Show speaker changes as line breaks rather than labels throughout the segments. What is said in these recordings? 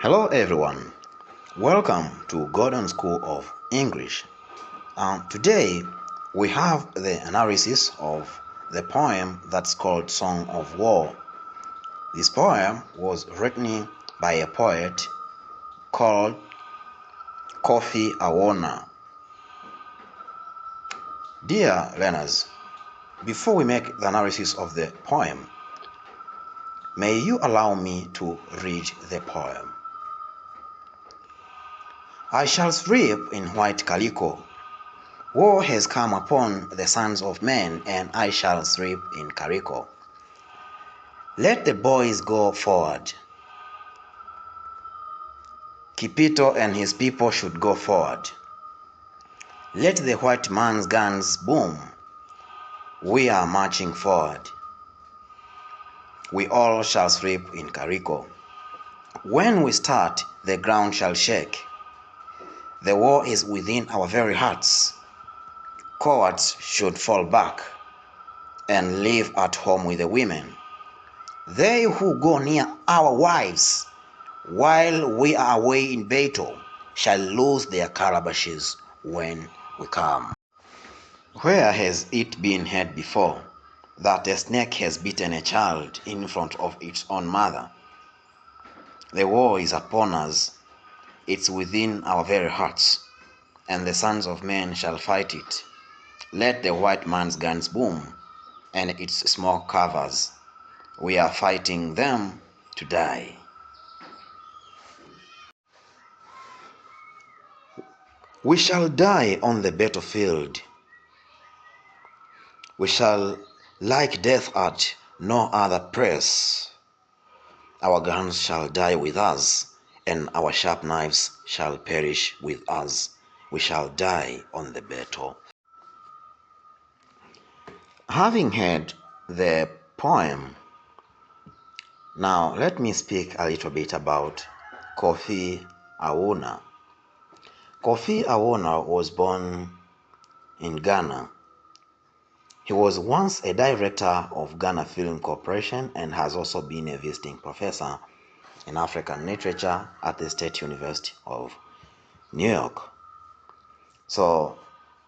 Hello everyone, welcome to Gordon School of English. Today we have the analysis of the poem that's called Song of War. This poem was written by a poet called Kofi Awoonor. Dear learners, before we make the analysis of the poem, may you allow me to read the poem. I shall sleep in white calico. War has come upon the sons of men, and I shall sleep in calico. Let the boys go forward. Kipito and his people should go forward. Let the white man's guns boom. We are marching forward. We all shall sleep in calico. When we start, the ground shall shake. The war is within our very hearts. Cowards should fall back and live at home with the women. They who go near our wives while we are away in battle shall lose their calabashes when we come. Where has it been heard before that a snake has bitten a child in front of its own mother? The war is upon us. It's within our very hearts, and the sons of men shall fight it. Let the white man's guns boom, and its smoke covers. We are fighting them to die. We shall die on the battlefield. We shall like death at no other place. Our guns shall die with us, and our sharp knives shall perish with us. We shall die on the battle. Having heard the poem, now let me speak a little bit about Kofi Awoonor. Kofi Awoonor was born in Ghana. He was once a director of Ghana Film Corporation and has also been a visiting professor in African literature at the State University of New York. So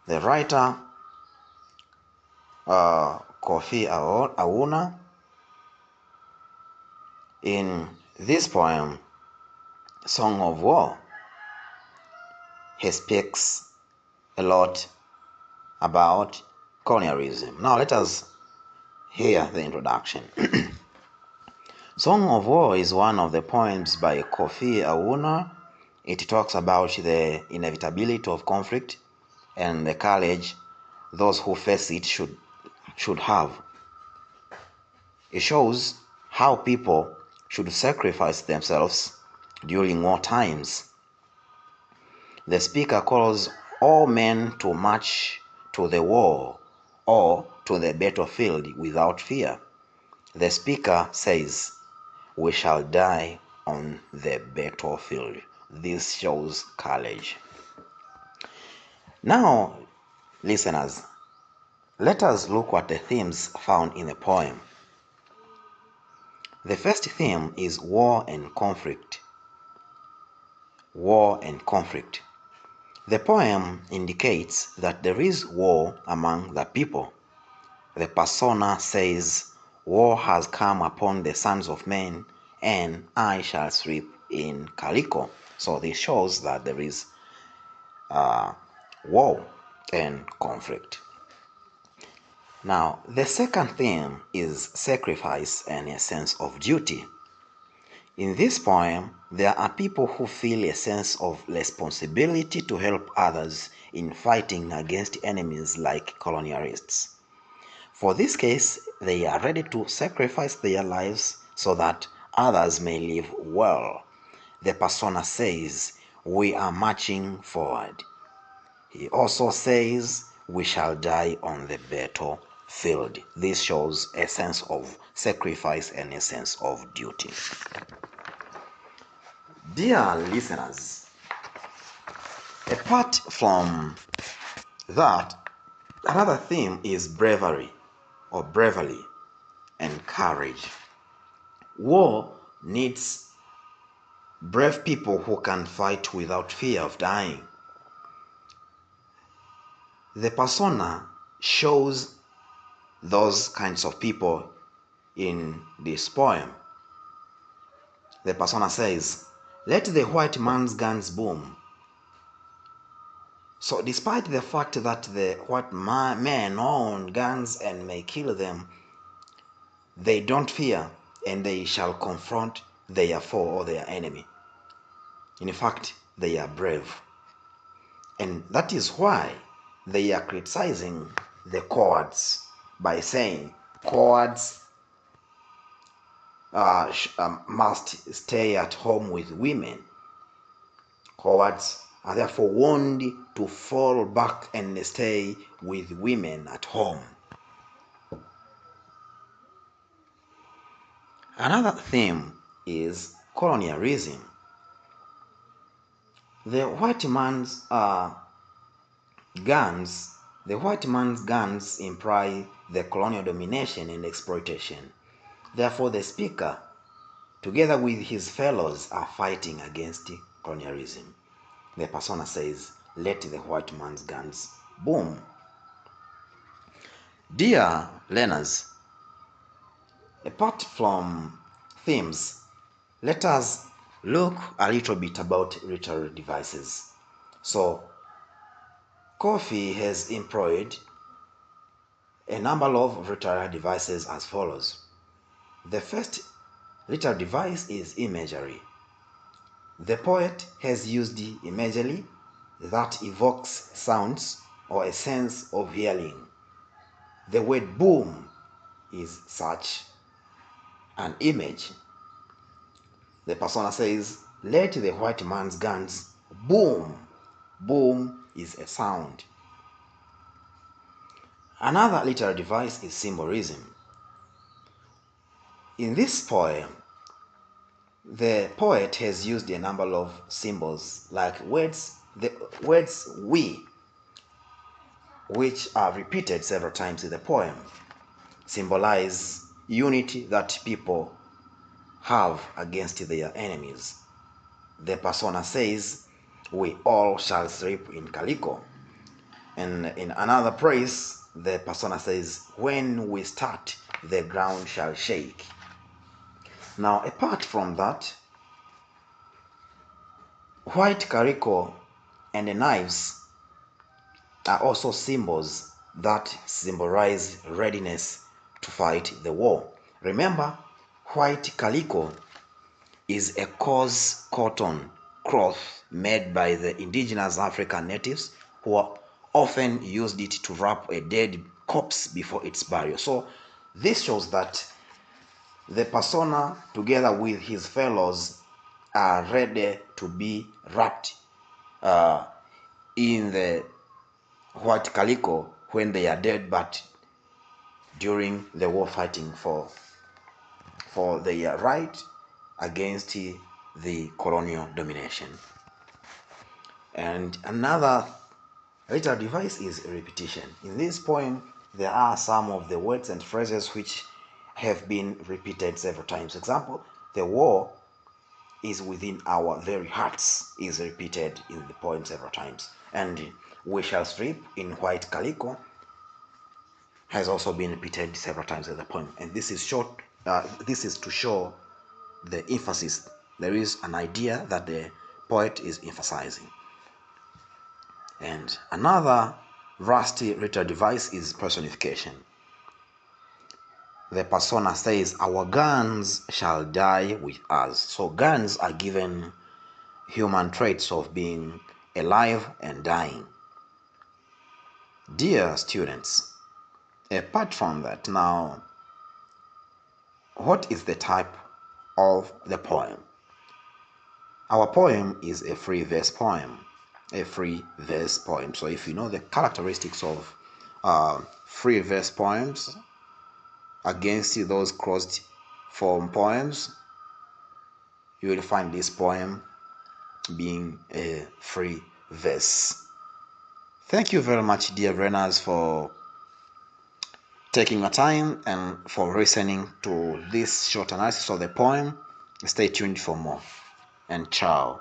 the writer Kofi Awoonor, in this poem, Song of War, he speaks a lot about colonialism. Now let us hear the introduction. Song of War is one of the poems by Kofi Awoonor. It talks about the inevitability of conflict and the courage those who face it should have. It shows how people should sacrifice themselves during war times. The speaker calls all men to march to the war or to the battlefield without fear. The speaker says, "We shall die on the battlefield." This shows courage. Now, listeners, let us look at the themes found in the poem. The first theme is war and conflict. War and conflict. The poem indicates that there is war among the people. The persona says, "War has come upon the sons of men, and I shall sleep in calico." So this shows that there is war and conflict. Now, the second theme is sacrifice and a sense of duty. In this poem, there are people who feel a sense of responsibility to help others in fighting against enemies like colonialists. For this case, they are ready to sacrifice their lives so that others may live well. The persona says, "We are marching forward." He also says, "We shall die on the battlefield." This shows a sense of sacrifice and a sense of duty. Dear listeners, apart from that, another theme is bravery and courage. War needs brave people who can fight without fear of dying. The persona shows those kinds of people in this poem. The persona says, "Let the white man's guns boom." So despite the fact that the white men own guns and may kill them, they don't fear, and they shall confront their foe or their enemy. In fact, they are brave. And that is why they are criticizing the cowards by saying cowards must stay at home with women. Cowards are therefore warned to fall back and stay with women at home. Another theme is colonialism. The white man's guns imply the colonial domination and exploitation. Therefore, the speaker, together with his fellows, are fighting against colonialism. The persona says, "Let the white man's guns boom." Dear learners, apart from themes, let us look a little bit about literary devices. So, Kofi has employed a number of literary devices as follows. The first literary device is imagery. The poet has used imagery that evokes sounds or a sense of hearing. The word boom is such an image. The persona says, "Let the white man's guns boom." Boom is a sound. Another literary device is symbolism. In this poem, the poet has used a number of symbols like words, the words "we," which are repeated several times in the poem, symbolize unity that people have against their enemies. The persona says, "We all shall sleep in calico." And in another place, the persona says, "When we start, the ground shall shake." Now, apart from that, white calico and the knives are also symbols that symbolize readiness to fight the war. Remember, white calico is a coarse cotton cloth made by the indigenous African natives who often used it to wrap a dead corpse before its burial. So this shows that the persona, together with his fellows, are ready to be wrapped in the white calico when they are dead, but during the war fighting for their right against the colonial domination. And another literal device is repetition. In this poem, there are some of the words and phrases which have been repeated several times. Example, "The war is within our very hearts" is repeated in the poem several times. And "We shall sleep in white calico" has also been repeated several times in the poem. And this is short. This is to show the emphasis. There is an idea that the poet is emphasizing. And another rusty literary device is personification. The persona says, "Our guns shall die with us." So guns are given human traits of being alive and dying. Dear students, apart from that, now, what is the type of the poem? Our poem is a free verse poem. A free verse poem. So if you know the characteristics of free verse poems against those closed form poems, you will find this poem being a free verse. Thank you very much, dear learners, for taking your time and for listening to this short analysis of the poem. Stay tuned for more. and ciao.